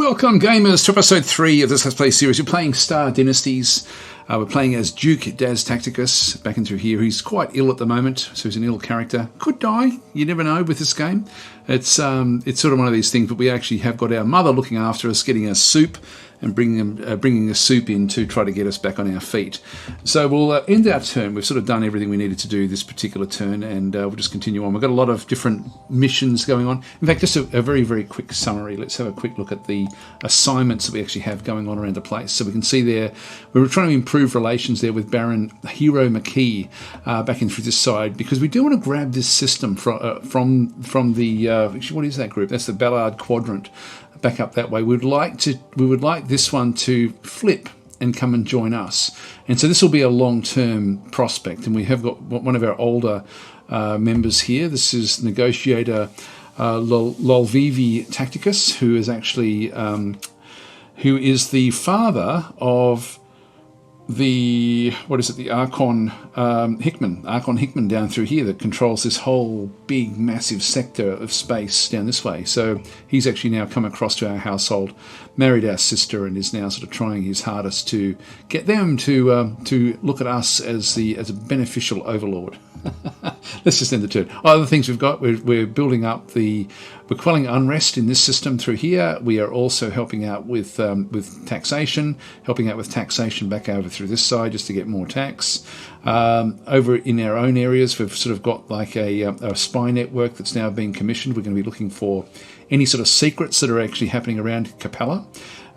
Welcome, gamers, to episode 3 of this Let's Play series. We're playing Star Dynasties. We're playing as Duke Daz Tacticus, back in through here. He's quite ill at the moment, so he's an ill character. Could die, you never know with this game. It's sort of one of these things, but we actually have got our mother looking after us, getting us soup, and bringing a soup in to try to get us back on our feet. So we'll end our turn. We've sort of done everything we needed to do this particular turn, and we'll just continue on. We've got a lot of different missions going on. In fact, just a very, very quick summary. Let's have a quick look at the assignments that we actually have going on around the place. So we can see there, we're trying to improve relations there with Baron Hero McKee back in through this side, because we do want to grab this system from the, what is that group? That's the Ballard Quadrant. Back up that way. We would like this one to flip and come and join us, and so this will be a long-term prospect. And we have got one of our older members here. This is negotiator Lolvivi Tacticus, who is actually the father of the Archon Hickman down through here, that controls this whole big massive sector of space down this way. So he's actually now come across to our household, married our sister, and is now sort of trying his hardest to get them to look at us as a beneficial overlord. Let's just end the turn. Other things we've got, we're building up we're quelling unrest in this system through here. We are also helping out with taxation, back over through this side just to get more tax. Over in our own areas, we've sort of got like a spy network that's now being commissioned. We're going to be looking for any sort of secrets that are actually happening around Capella.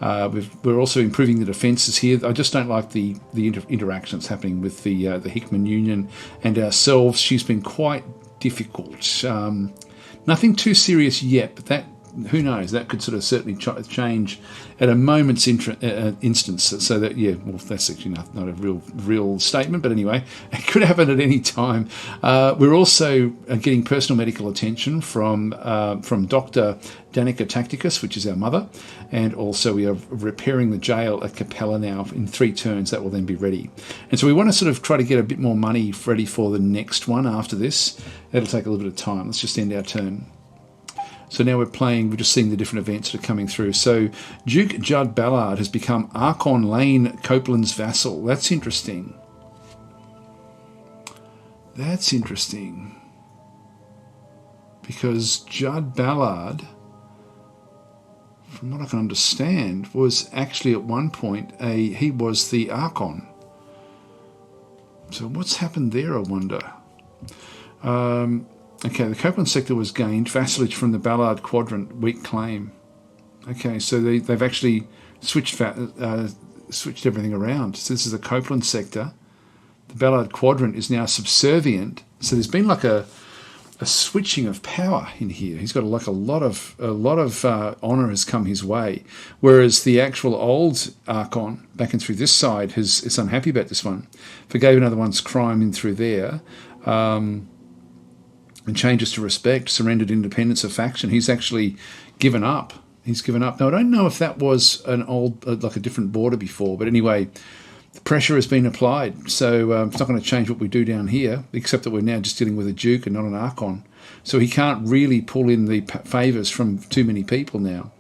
We're also improving the defences here. I just don't like the interactions happening with the Hickman Union and ourselves. She's been quite difficult. Nothing too serious yet, but that, who knows, that could sort of certainly change at a moment's instance. So that, yeah, well, that's actually not a real statement, but anyway, it could happen at any time. We're also getting personal medical attention from Dr. Danica Tacticus, which is our mother, and also we are repairing the jail at Capella now in 3 turns. That will then be ready. And so we want to sort of try to get a bit more money ready for the next one after this. That'll take a little bit of time. Let's just end our turn. So now we're just seeing the different events that are coming through. So Duke Judd Ballard has become Archon Lane Copeland's vassal. That's interesting. Because Judd Ballard, from what I can understand, was actually at one point he was the Archon. So what's happened there, I wonder? Okay, the Copeland sector was gained. Vassalage from the Ballard Quadrant, weak claim. Okay, so they've actually switched everything around. So this is the Copeland sector. The Ballard Quadrant is now subservient. So there's been like a switching of power in here. He's got like a lot of honour has come his way, whereas the actual old Archon back in through this side is unhappy about this one. Forgave another one's crime in through there. And changes to respect, surrendered independence of faction. He's actually given up. Now, I don't know if that was an old, like a different border before, but anyway, the pressure has been applied. So it's not going to change what we do down here, except that we're now just dealing with a Duke and not an Archon. So he can't really pull in the favours from too many people now.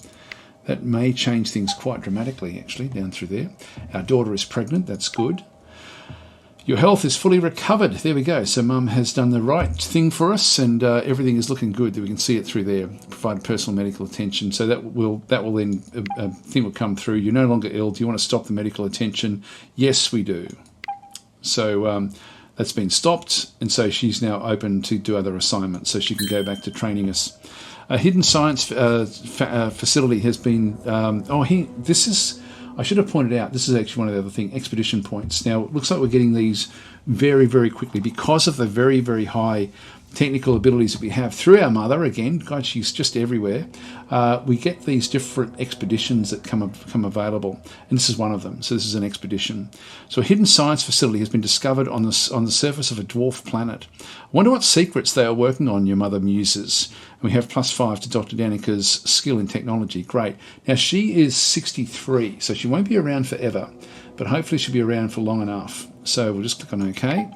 That may change things quite dramatically, actually, down through there. Our daughter is pregnant. That's good. Your health is fully recovered. There we go. So Mum has done the right thing for us, and everything is looking good. We can see it through there. Provide personal medical attention. So that will then thing will come through. You're no longer ill. Do you want to stop the medical attention? Yes, we do. So that's been stopped, and so she's now open to do other assignments. So she can go back to training us. A hidden science facility has been. I should have pointed out, this is actually one of the other things, expedition points. Now, it looks like we're getting these very, very quickly because of the very, very high technical abilities that we have through our mother. Again, God, she's just everywhere. We get these different expeditions that come available, and this is one of them. So this is an expedition. So a hidden science facility has been discovered on the surface of a dwarf planet. I wonder what secrets they are working on, your mother muses. And we have +5 to Dr. Danica's skill in technology. Great. Now, she is 63, so she won't be around forever, but hopefully she'll be around for long enough. So we'll just click on OK.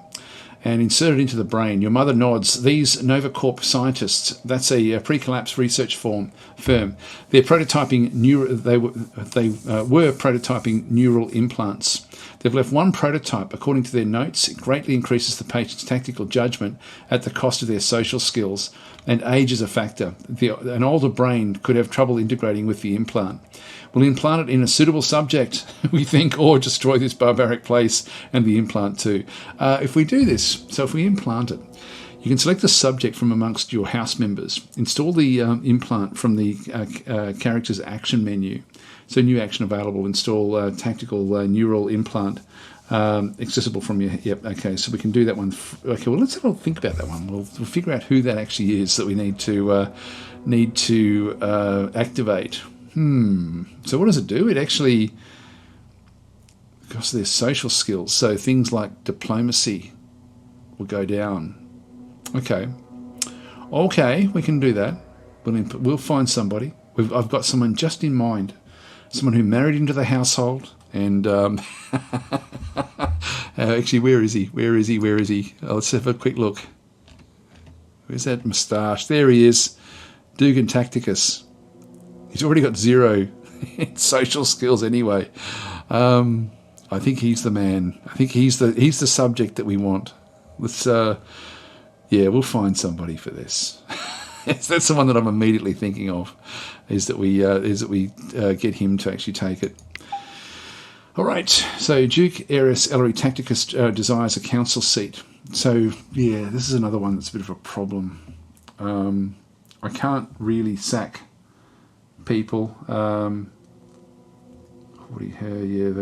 and insert it into the brain. Your mother nods. These Novacorp scientists, that's a pre-collapse research firm. They're prototyping they were prototyping neural implants. They've left one prototype. According to their notes, it greatly increases the patient's tactical judgment at the cost of their social skills, and age is a factor. An older brain could have trouble integrating with the implant. We'll implant it in a suitable subject, we think, or destroy this barbaric place and the implant too. If we do this, so if we implant it, you can select a subject from amongst your house members. Install the implant from the character's action menu. So new action available. Install tactical neural implant. Accessible from your... Yep, okay, so we can do that one. Okay, well, let's have a think about that one. We'll figure out who that actually is that we need to activate. So what does it do? It actually... Because of their social skills. So things like diplomacy will go down. Okay, we can do that. We'll find somebody. I've got someone just in mind. Someone who married into the household. And actually, where is he? Let's have a quick look. Where's that moustache? There he is. Dugan Tacticus. He's already got 0 social skills anyway. I think he's the man. I think he's the subject that we want. Let's we'll find somebody for this. That's the one that I'm immediately thinking of. Is that we get him to actually take it. All right. So Duke Ares Ellery Tacticus desires a council seat. So yeah, this is another one that's a bit of a problem. I can't really sack people. They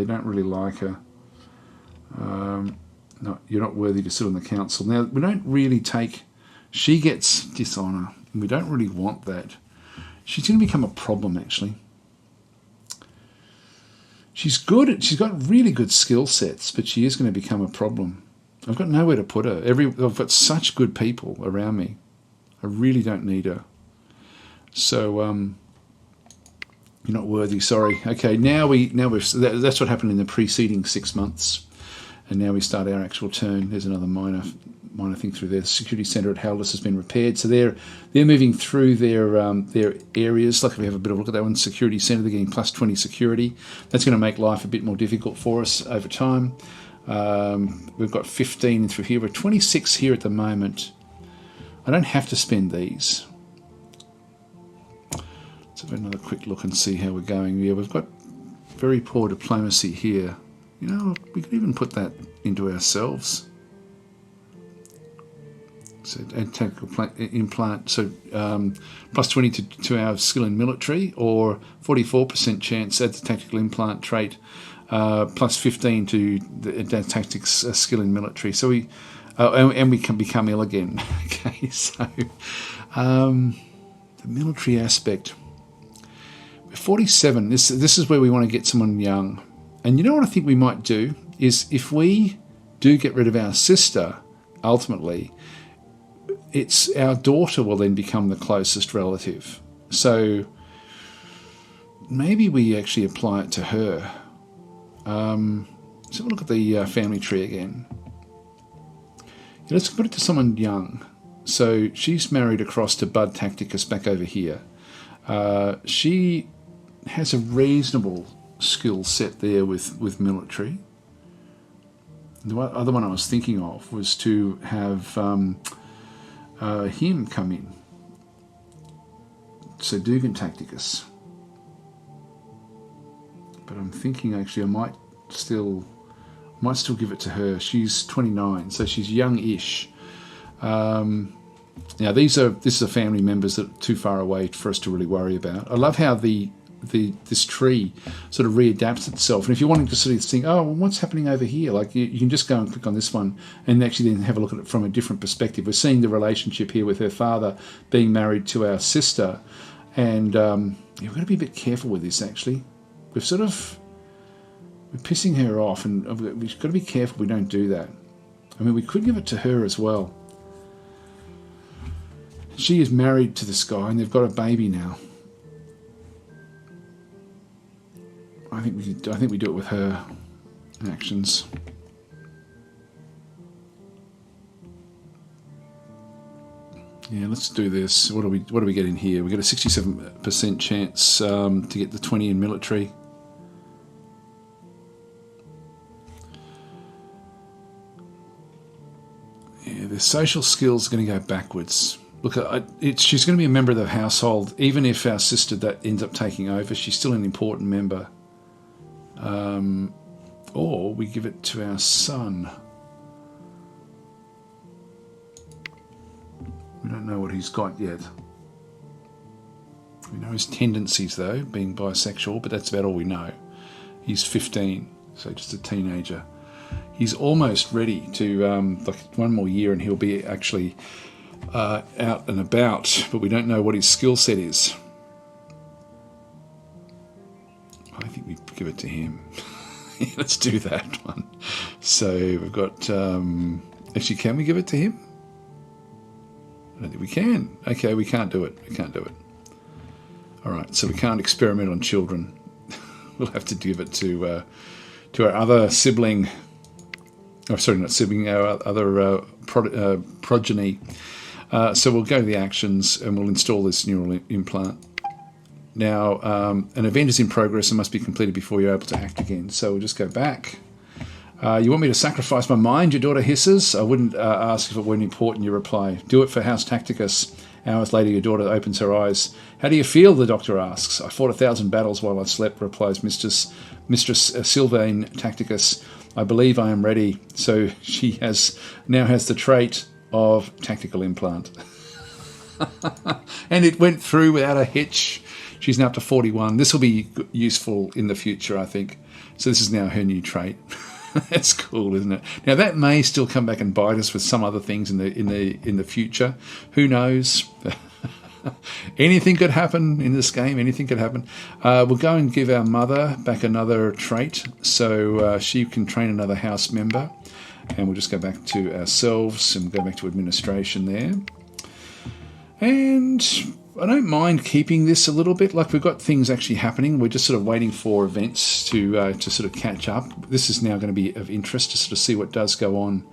don't really like her. No, you're not worthy to sit on the council. Now, we don't really take... She gets dishonour, and we don't really want that. She's going to become a problem, actually. She's got really good skill sets, but she is going to become a problem. I've got nowhere to put her. I've got such good people around me. I really don't need her. So, you're not worthy, sorry. Okay, that's what happened in the preceding 6 months. And now we start our actual turn. There's another minor thing through there. The security centre at Haldus has been repaired, so they're moving through their areas. Like, if we have a bit of a look at that one, security centre, they're getting plus 20 security. That's going to make life a bit more difficult for us over time. We've got 15 through here. We're 26 here at the moment. I don't have to spend these. Let's have another quick look and see how we're going. Yeah, we've got very poor diplomacy here. You know, we could even put that into ourselves. So, and tactical implant, so plus 20 to our skill in military, or 44% chance at the tactical implant trait, plus 15 to the tactics skill in military. So we can become ill again. Okay, so the military aspect. 47. This is where we want to get someone young. And you know what I think we might do is, if we do get rid of our sister, ultimately, it's our daughter will then become the closest relative. So maybe we actually apply it to her. Let's have a look at the family tree again. Yeah, let's put it to someone young. So she's married across to Bud Tacticus back over here. She has a reasonable skill set there with military. The other one I was thinking of was to have him come in. So Dugan Tacticus. But I'm thinking actually I might still give it to her. She's 29, so she's young-ish. Now this is a family members that are too far away for us to really worry about. I love how this tree sort of readapts itself, and if you're wanting to sort of think, oh, well, what's happening over here, like you can just go and click on this one and actually then have a look at it from a different perspective. We're seeing the relationship here with her father being married to our sister, and we've got to be a bit careful with this. Actually, we're pissing her off, and we've got to be careful we don't do that. I mean, we could give it to her as well. She is married to this guy, and they've got a baby now. I think we do it with her actions. Yeah, let's do this. What do we get in here? We get a 67% chance to get the 20 in military. Yeah, their social skills are going to go backwards. Look, she's going to be a member of the household. Even if our sister that ends up taking over, she's still an important member. Or we give it to our son. We don't know what he's got yet. We know his tendencies, though, being bisexual, but that's about all we know. He's 15, so just a teenager. He's almost ready to, like one more year and he'll be actually out and about, but we don't know what his skill set is. I think we give it to him. Let's do that one. So we've got, actually, can we give it to him? I don't think we can. Okay, we can't do it. We can't do it. All right, so we can't experiment on children. We'll have to give it to our other sibling. Oh, sorry, not sibling, our other progeny. So we'll go to the actions and we'll install this neural implant. Now, an event is in progress and must be completed before you're able to act again. So we'll just go back. You want me to sacrifice my mind, your daughter hisses. I wouldn't ask if it weren't important, you reply. Do it for House Tacticus. Hours later, your daughter opens her eyes. How do you feel, the doctor asks. I fought 1,000 battles while I slept, replies Mistress Sylvain Tacticus. I believe I am ready. So she now has the trait of tactical implant. And it went through without a hitch. She's now up to 41. This will be useful in the future, I think. So this is now her new trait. That's cool, isn't it? Now that may still come back and bite us with some other things in the future. Who knows? Anything could happen in this game. Anything could happen. We'll go and give our mother back another trait, so she can train another house member. And we'll just go back to ourselves and go back to administration there. And I don't mind keeping this a little bit. Like, we've got things actually happening. We're just sort of waiting for events to sort of catch up. This is now going to be of interest to sort of see what does go on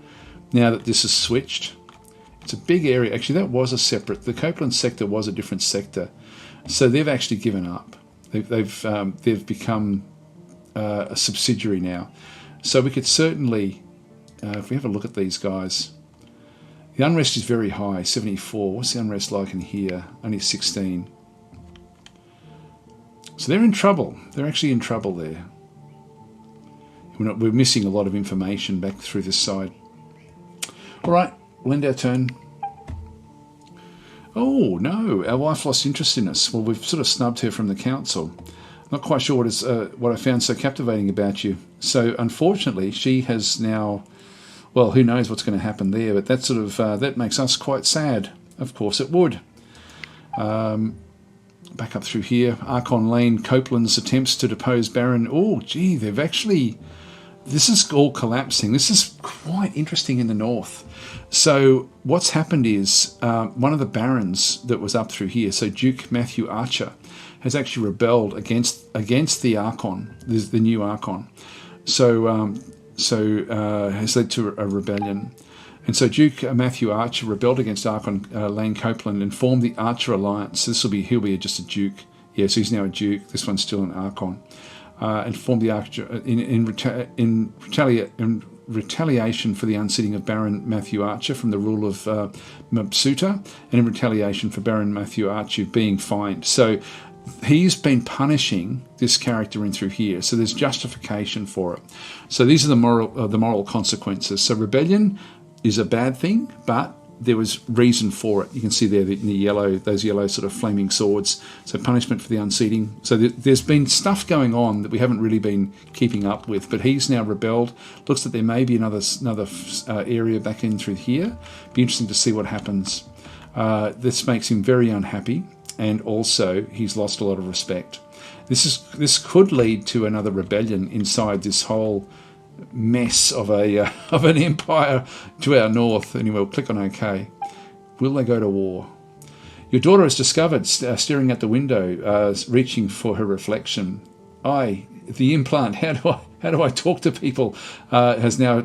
now that this is switched. It's a big area. Actually, that was a separate. The Copeland sector was a different sector, so they've actually given up. They've become a subsidiary now. So we could certainly, if we have a look at these guys. The unrest is very high, 74. What's the unrest like in here? Only 16. So they're in trouble. They're actually in trouble there. We're missing a lot of information back through this side. All right, we'll end our turn. Oh, no, our wife lost interest in us. Well, we've sort of snubbed her from the council. Not quite sure what I found so captivating about you. So, unfortunately, she has now... Well, who knows what's going to happen there, but that sort of that makes us quite sad. Of course it would. Back up through here. Archon Lane, Copeland's attempts to depose Baron. Oh, gee, they've actually... This is all collapsing. This is quite interesting in the north. So what's happened is one of the barons that was up through here, so Duke Matthew Archer, has actually rebelled against the Archon, the new Archon. So has led to a rebellion. And so Duke Matthew Archer rebelled against Archon Lane Copeland and formed the Archer Alliance. He'll be just a Duke. Yeah, so he's now a Duke. This one's still an Archon. And formed the Archer in retaliation for the unseating of Baron Matthew Archer from the rule of Mabsuta, and in retaliation for Baron Matthew Archer being fined. So he's been punishing this character in through here, so there's justification for it. So these are the moral consequences. So rebellion is a bad thing, but there was reason for it. You can see there in the yellow, those yellow sort of flaming swords. So punishment for the unseating. So there's been stuff going on that we haven't really been keeping up with, but he's now rebelled. Looks like there may be another area back in through here. Be interesting to see what happens. This makes him very unhappy. And also, he's lost a lot of respect. This could lead to another rebellion inside this whole mess of an empire to our north. Anyway, we'll click on OK. Will they go to war? Your daughter is discovered staring at the window, reaching for her reflection. The implant. How do I talk to people? She's now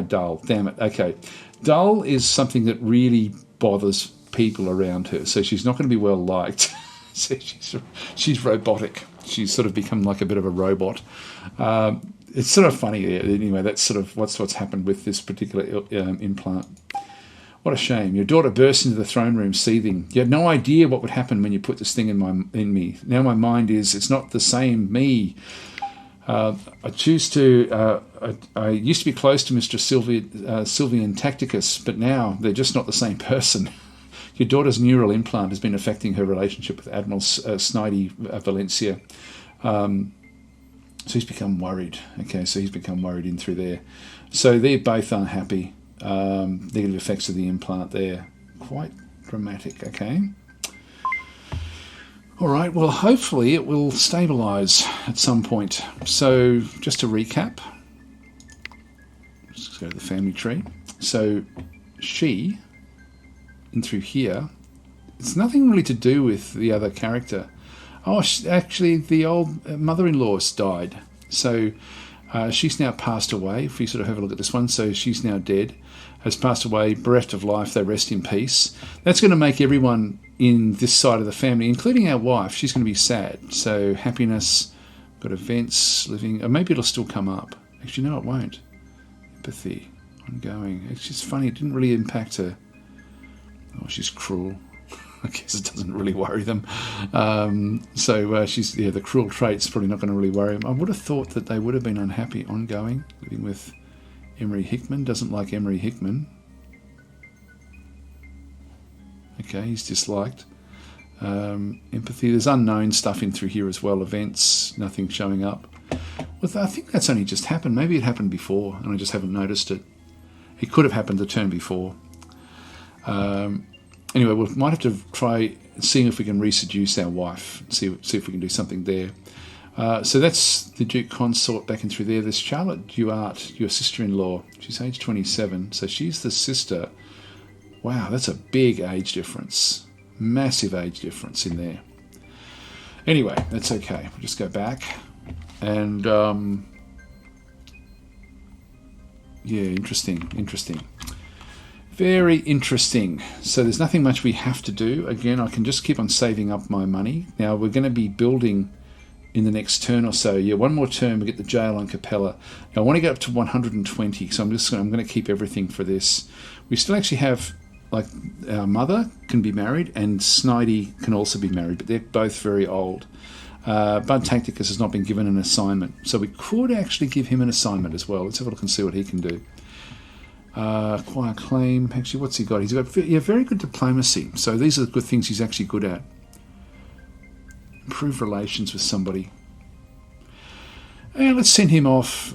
dull. Damn it. Okay, dull is something that really bothers people around her, so she's not going to be well liked. So she's robotic. She's sort of become like a bit of a robot. It's sort of funny. Anyway, that's sort of what's happened with this particular implant. What a shame. Your daughter burst into the throne room seething. You had no idea what would happen when you put this thing in me. Now my mind is, it's not the same me. I used to be close to Mr. Sylvian Tacticus, but now they're just not the same person. Your daughter's neural implant has been affecting her relationship with Admiral Snidey Valencia. So he's become worried. Okay, so he's become worried in through there. So they're both unhappy. Negative effects of the implant there. Quite dramatic, okay? All right, well, hopefully it will stabilise at some point. So just to recap, let's go to the family tree. So she, in through here, it's nothing really to do with the other character. Oh, actually, the old mother-in-law's died. So she's now passed away. If we sort of have a look at this one, so she's now dead, has passed away, bereft of life, they rest in peace. That's going to make everyone in this side of the family, including our wife, she's going to be sad. So happiness, got events, living, or maybe it'll still come up. Actually, no, it won't. Empathy, ongoing. It's just funny, it didn't really impact her. Oh, she's cruel. I guess it doesn't really worry them. She's, the cruel trait's probably not going to really worry them. I would have thought that they would have been unhappy, ongoing, living with Emery Hickman. Doesn't like Emery Hickman. Okay, he's disliked. Empathy, there's unknown stuff in through here as well. Events, nothing showing up. Well, I think that's only just happened. Maybe it happened before and I just haven't noticed it. It could have happened the turn before. Anyway, we might have to try seeing if we can reseduce our wife, see if we can do something there. So that's the Duke Consort back in through there. There's Charlotte Duarte, your sister-in-law. She's age 27, so she's the sister. Wow, that's a big age difference. Massive age difference in there. Anyway, that's okay. We'll just go back. And, yeah, interesting. Very interesting. So there's nothing much we have to do. Again, I can just keep on saving up my money. Now, we're going to be building in the next turn or so. Yeah, one more turn, we get the jail on Capella. Now, I want to get up to 120, so I'm going to keep everything for this. We still actually have, like, our mother can be married, and Snidey can also be married, but they're both very old. Bud Tacticus has not been given an assignment, so we could actually give him an assignment as well. Let's have a look and see what he can do. Acquire claim. Actually, what's he got? He's got very good diplomacy. So these are the good things he's actually good at. Improve relations with somebody. And let's send him off.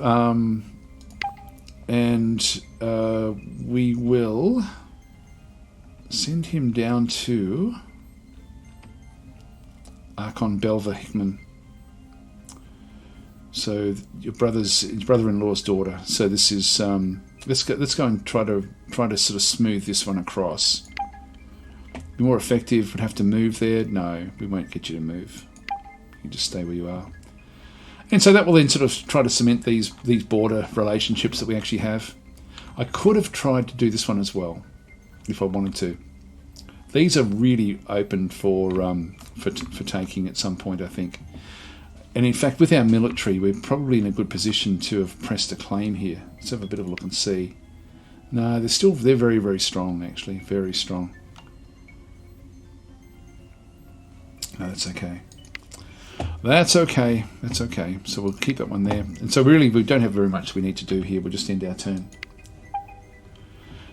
We will send him down to Archon Belva Hickman. So your brother-in-law's daughter. So this is let's go and try to sort of smooth this one across. Be more effective. Would have to move there. No, we won't get you to move. You just stay where you are. And so that will then sort of try to cement these border relationships that we actually have. I could have tried to do this one as well, if I wanted to. These are really open for taking at some point, I think. And in fact, with our military, we're probably in a good position to have pressed a claim here. Let's have a bit of a look and see. No, they're very, very strong, actually. Very strong. No, that's okay. That's okay. So we'll keep that one there. And so really, we don't have very much we need to do here. We'll just end our turn.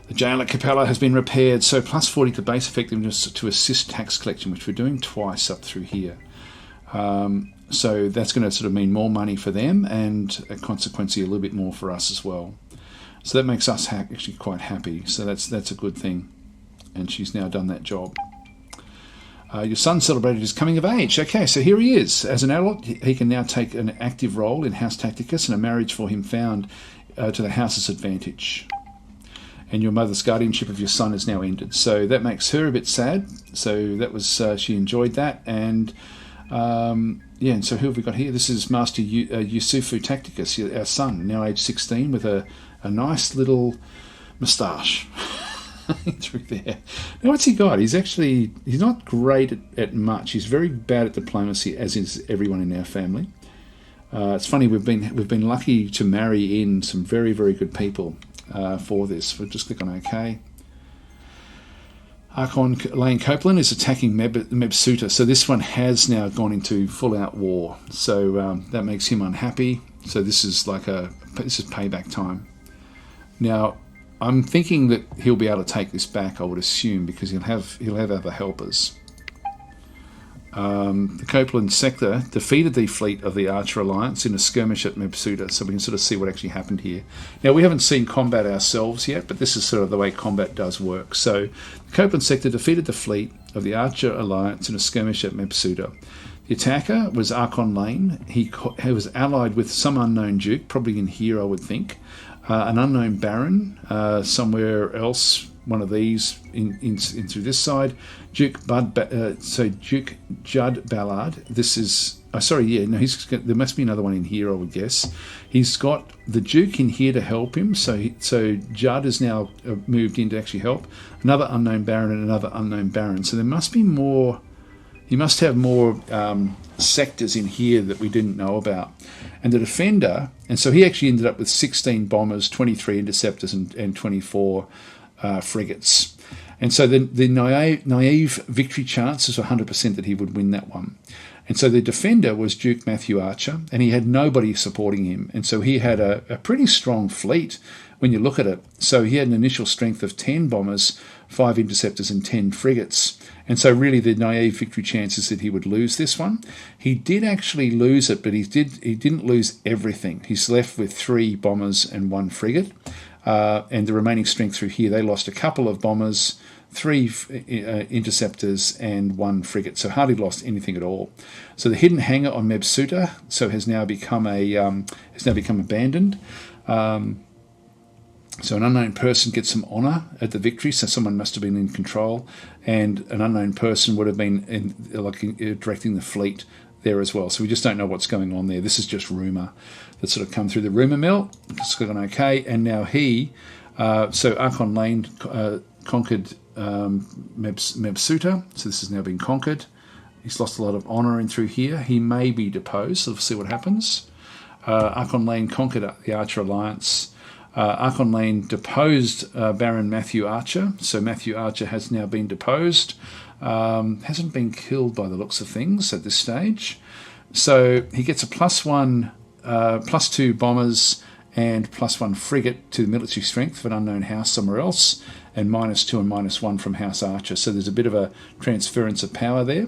The jail at Capella has been repaired, so plus 40 to base effectiveness to assist tax collection, which we're doing twice up through here. So that's going to sort of mean more money for them and consequently a little bit more for us as well. So that makes us actually quite happy. So that's a good thing. And she's now done that job. Your son celebrated his coming of age. Okay, so here he is. As an adult, he can now take an active role in House Tacticus, and a marriage for him found to the house's advantage. And your mother's guardianship of your son is now ended. So that makes her a bit sad. So that was she enjoyed that. And and so who have we got here? This is Master Yusufu Tacticus, our son, now age 16, with a nice little moustache. through there. Now, what's he got? He's not great at much. He's very bad at diplomacy, as is everyone in our family. It's funny, we've been lucky to marry in some very, very good people for this. We'll just click on OK. Archon Lane Copeland is attacking Mebsuta, so this one has now gone into full-out war. So that makes him unhappy. So this is payback time. Now, I'm thinking that he'll be able to take this back, I would assume, because he'll have other helpers. The Copeland sector defeated the fleet of the Archer Alliance in a skirmish at Mebsuta, so we can sort of see what actually happened here. Now, we haven't seen combat ourselves yet, but this is sort of the way combat does work. So, the Copeland sector defeated the fleet of the Archer Alliance in a skirmish at Mebsuta. The attacker was Archon Lane. He was allied with some unknown duke, probably in here, I would think. An unknown baron, somewhere else, one of these in through this side. Duke Judd Ballard. This is there must be another one in here, I would guess. He's got the Duke in here to help him. So Judd is now moved in to actually help. Another unknown baron and another unknown baron. So there must be more. He must have more sectors in here that we didn't know about. And the defender, and so he actually ended up with 16 bombers, 23 interceptors, and 24 frigates. And so the naive victory chances were 100% that he would win that one. And so the defender was Duke Matthew Archer, and he had nobody supporting him. And so he had a pretty strong fleet when you look at it. So he had an initial strength of 10 bombers, 5 interceptors, and 10 frigates. And so really the naive victory chances that he would lose this one. He did actually lose it, but he didn't lose everything. He's left with 3 bombers and 1 frigate. And the remaining strength through here, they lost a couple of bombers, 3 interceptors, and 1 frigate. So hardly lost anything at all. So the hidden hangar on Mebsuta has now become abandoned. So an unknown person gets some honour at the victory, so someone must have been in control, and an unknown person would have been directing the fleet there as well. So we just don't know what's going on there. This is just rumour that's sort of come through the rumour mill. It's gone okay, and now so Archon Lane conquered Mebsuta, so this has now been conquered. He's lost a lot of honour in through here. He may be deposed, so we'll see what happens. Archon Lane conquered the Archer Alliance. Archon Lane deposed Baron Matthew Archer, so Matthew Archer has now been deposed. Hasn't been killed by the looks of things at this stage. So he gets a +2 bombers and +1 frigate to the military strength of an unknown house somewhere else, and -2 and -1 from House Archer. So there's a bit of a transference of power there.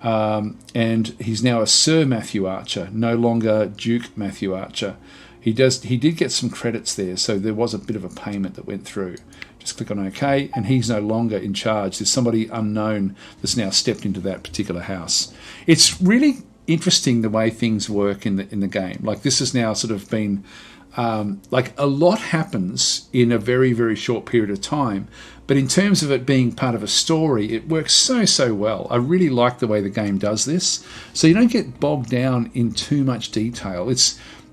And he's now a Sir Matthew Archer, no longer Duke Matthew Archer. He did get some credits there, so there was a bit of a payment that went through. Just click on OK, and he's no longer in charge. There's somebody unknown that's now stepped into that particular house. It's really interesting the way things work in the game. Like, this has now sort of been like, a lot happens in a very, very short period of time. But in terms of it being part of a story, it works so well. I really like the way the game does this. So you don't get bogged down in too much detail.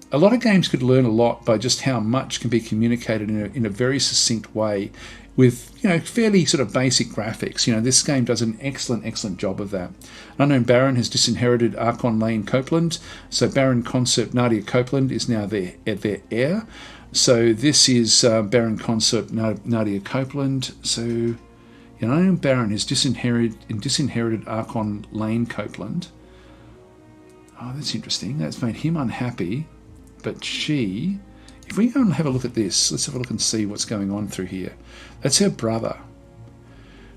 A lot of games could learn a lot by just how much can be communicated in a very succinct way with, fairly sort of basic graphics. This game does an excellent job of that. An unknown baron has disinherited Archon Lane Copeland, so Baron Consort Nadia Copeland is now their heir. So this is Baron Consort Nadia Copeland. So an unknown baron has disinherited Archon Lane Copeland. Oh, that's interesting. That's made him unhappy. But if we go and have a look at this, let's have a look and see what's going on through here. That's her brother.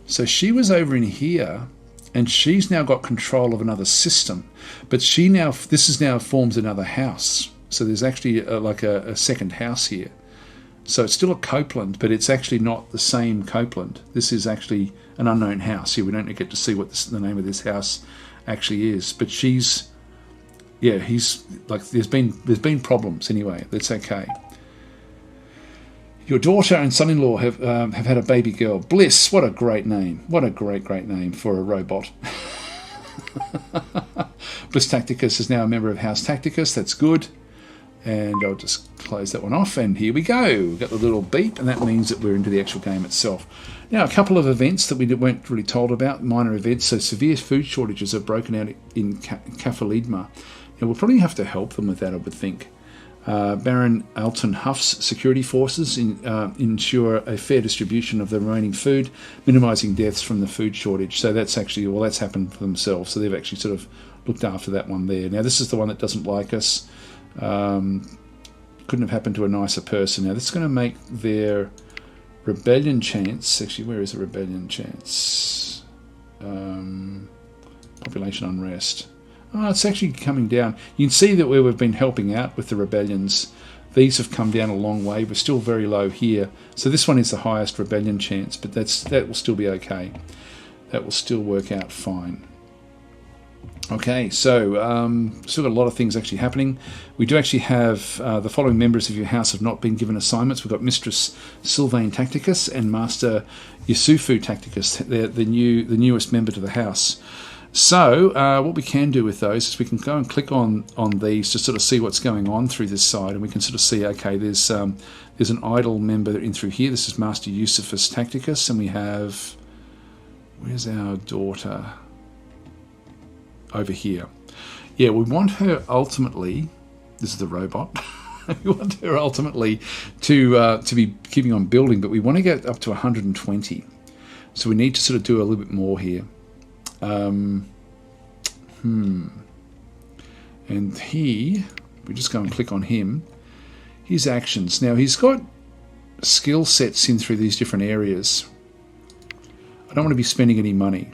So she was over in here, and she's now got control of another system. But this now forms another house. So there's actually a second house here. So it's still a Copeland, but it's actually not the same Copeland. This is actually an unknown house here. We don't get to see what the name of this house actually is. But he's like, there's been problems anyway. That's okay. Your daughter and son-in-law have had a baby girl. Bliss, what a great name. What a great name for a robot. Bliss Tacticus is now a member of House Tacticus. That's good. And I'll just close that one off, and here we go. We've got the little beep, and that means that we're into the actual game itself. Now, a couple of events that we weren't really told about, minor events. So severe food shortages have broken out in Kafalidma. Now, we'll probably have to help them with that, I would think. Baron Alton Huff's security forces ensure a fair distribution of the remaining food, minimising deaths from the food shortage. So that's actually, well, that's happened for themselves. So they've actually sort of looked after that one there. Now, this is the one that doesn't like us. Couldn't have happened to a nicer person. Now, this is going to make their rebellion chance. Actually, where is the rebellion chance? Population unrest. Oh, it's actually coming down. You can see that where we've been helping out with the rebellions, these have come down a long way. We're still very low here. So this one is the highest rebellion chance, but that will still be okay. That will still work out fine. Okay, so still got a lot of things actually happening. We do actually have the following members of your house have not been given assignments. We've got Mistress Sylvain Tacticus and Master Yusufu Tacticus. They're the newest member to the house. So what we can do with those is we can go and click on these to sort of see what's going on through this side, and we can sort of see, okay, there's an idle member in through here. This is Master Yusufus Tacticus, and we have, where's our daughter? Over here. Yeah, we want her ultimately, this is the robot, we want her ultimately to be keeping on building, but we want to get up to 120. So we need to sort of do a little bit more here. And we just go and click on him, his actions. Now he's got skill sets in through these different areas. I don't want to be spending any money.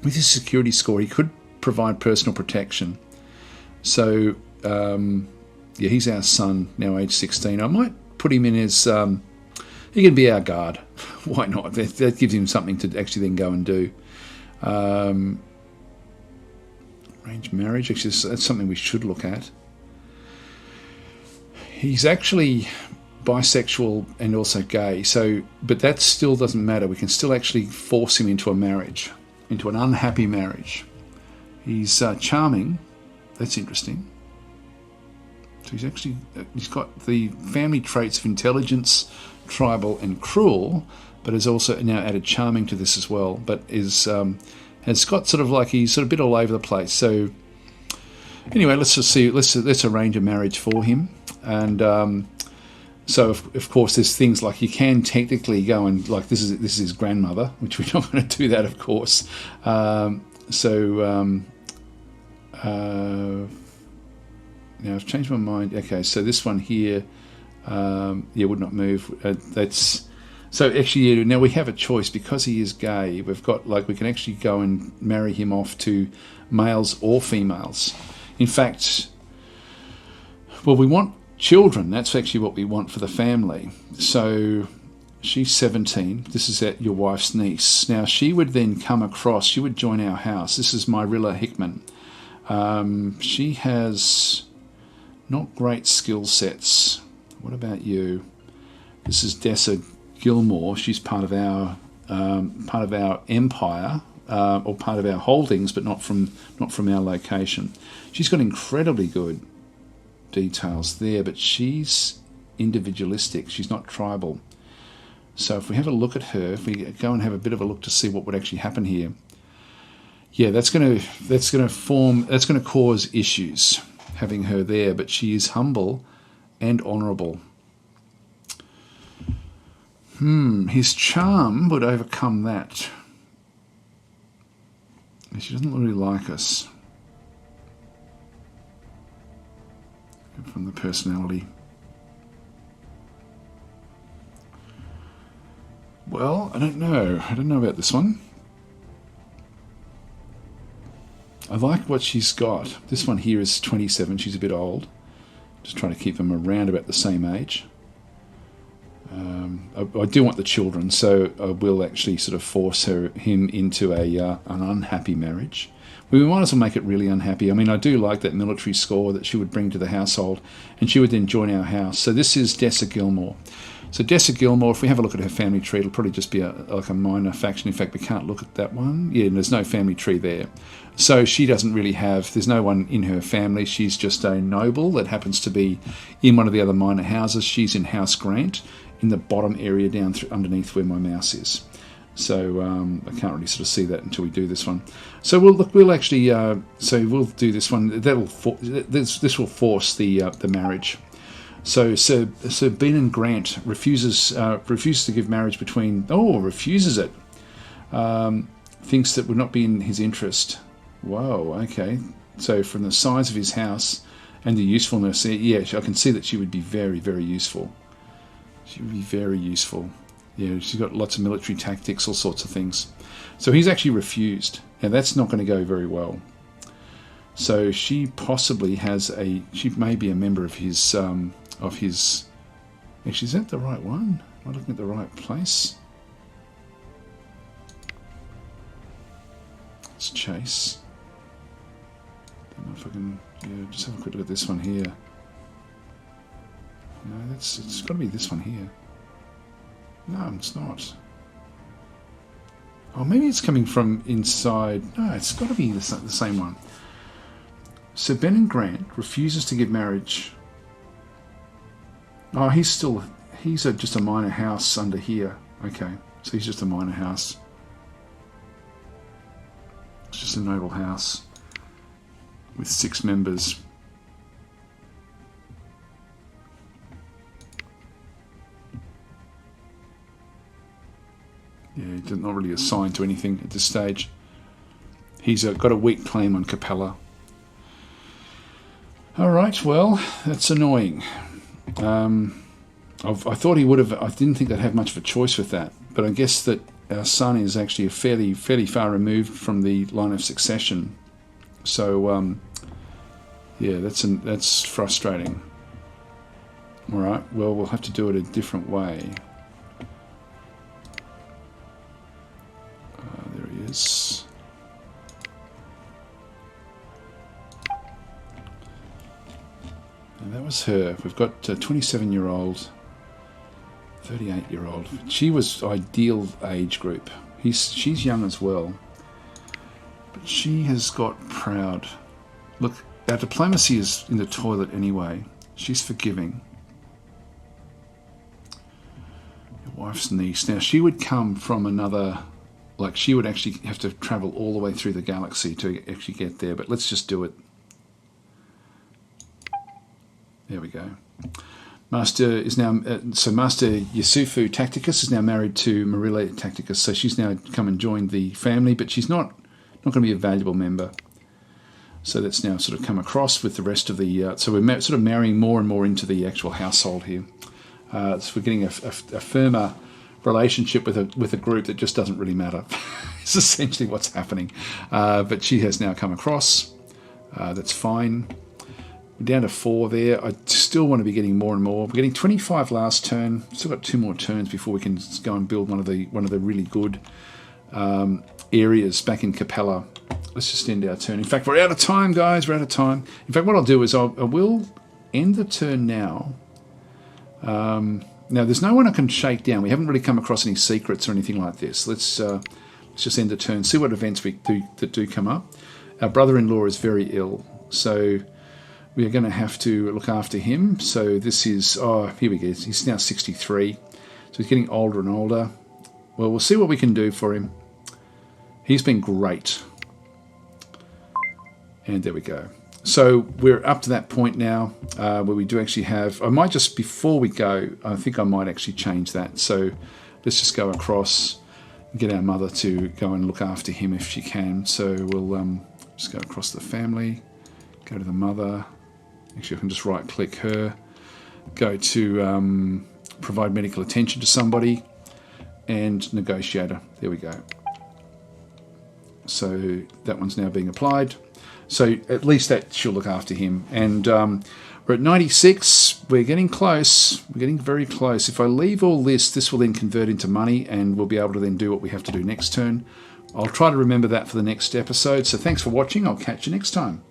With his security score, he could provide personal protection. So, yeah, he's our son, now age 16. I might put him in as, he can be our guard. Why not? That gives him something to actually then go and do. Arranged marriage, actually, that's something we should look at. He's actually bisexual and also gay, so, but that still doesn't matter. We can still actually force him into a marriage. Into an unhappy marriage. He's charming. That's interesting. So he's got the family traits of intelligence, tribal, and cruel, but has also now added charming to this as well. But has got sort of like he's sort of a bit all over the place. So anyway, let's just see. Let's arrange a marriage for him. And so of course there's things like you can technically go and like this is his grandmother, which we're not going to do that, of course. Now I've changed my mind. Okay, so this one here, would not move. That's so actually. Now we have a choice because he is gay. We've got like we can actually go and marry him off to males or females. In fact, well, we want children. That's actually what we want for the family. So she's 17. This is your wife's niece. Now she would then come across. She would join our house. This is Myrilla Hickman. She has not great skill sets. What about you? This is Dessa Gilmore. She's part of our empire or part of our holdings, but not from our location. She's got incredibly good details there, but she's individualistic. She's not tribal. So if we have a look at her, if we go and have a bit of a look to see what would actually happen here, yeah, that's going to cause issues having her there. But she is humble and honourable. His charm would overcome that. She doesn't really like us. From the personality. Well, I don't know. I don't know about this one. I like what she's got. This one here is 27. She's a bit old. Just trying to keep them around about the same age. I do want the children, so I will actually sort of force him into an unhappy marriage. We might as well make it really unhappy. I mean, I do like that military score that she would bring to the household, and she would then join our house. So this is Dessa Gilmore. So Dessa Gilmore, if we have a look at her family tree, it'll probably just be like a minor faction. In fact, we can't look at that one. Yeah, and there's no family tree there. So she doesn't really have, there's no one in her family. She's just a noble that happens to be in one of the other minor houses. She's in House Grant, in the bottom area down underneath where my mouse is. So I can't really sort of see that until we do this one. So we'll actually we'll do this one. This will force the marriage. So Benin Grant refuses to give marriage between. Refuses it. Thinks that would not be in his interest. Whoa. Okay. So from the size of his house and the usefulness, yeah, I can see that she would be very, very useful. She would be very useful. Yeah, she's got lots of military tactics, all sorts of things. So he's actually refused. Now that's not going to go very well. So she possibly she may be a member of his, actually, is that the right one? Am I looking at the right place? Let's chase. Don't know if I can, just have a quick look at this one here. No, it's got to be this one here. No, it's not. Oh, maybe it's coming from inside. No, it's got to be the same one. So Benin Grant refuses to give marriage. Oh, he's just a minor house under here. Okay, so he's just a minor house. It's just a noble house with 6 members. Yeah, he's not really assigned to anything at this stage. He's got a weak claim on Capella. All right, well, that's annoying. I thought he would have. I didn't think they'd have much of a choice with that, but I guess that our son is actually fairly far removed from the line of succession. So, yeah, that's frustrating. All right, well, we'll have to do it a different way. There he is. And that was her. We've got a 27-year-old, 38-year-old. She was ideal age group. She's young as well. But she has got proud. Look, our diplomacy is in the toilet anyway. She's forgiving. Your wife's niece. Now, she would come from another... Like, she would actually have to travel all the way through the galaxy to actually get there. But let's just do it. There we go. Master is now... so Master Yusufu Tacticus is now married to Marilla Tacticus. So she's now come and joined the family. But she's not going to be a valuable member. So that's now sort of come across with the rest of the... so we're sort of marrying more and more into the actual household here. So we're getting a firmer relationship with a group that just doesn't really matter. It's essentially what's happening. But she has now come across. That's fine. We're down to 4 there. I still want to be getting more and more. We're getting 25 last turn. Still got 2 more turns before we can go and build one of the really good areas back in Capella. Let's just end our turn. In fact, we're out of time, guys. We're out of time. In fact, what I'll do is I will end the turn now. Now, there's no one I can shake down. We haven't really come across any secrets or anything like this. Let's just end the turn, see what events that do come up. Our brother-in-law is very ill, so we are going to have to look after him. So this is, here we go. He's now 63, so he's getting older and older. Well, we'll see what we can do for him. He's been great. And there we go. So we're up to that point now where we do actually have... I might just, before we go, I think I might actually change that. So let's just go across and get our mother to go and look after him if she can. So we'll just go across the family, go to the mother. Actually, I can just right-click her, go to provide medical attention to somebody, and negotiator. There we go. So that one's now being applied. So at least that she'll look after him. And we're at 96. We're getting close. We're getting very close. If I leave all this, this will then convert into money and we'll be able to then do what we have to do next turn. I'll try to remember that for the next episode. So thanks for watching. I'll catch you next time.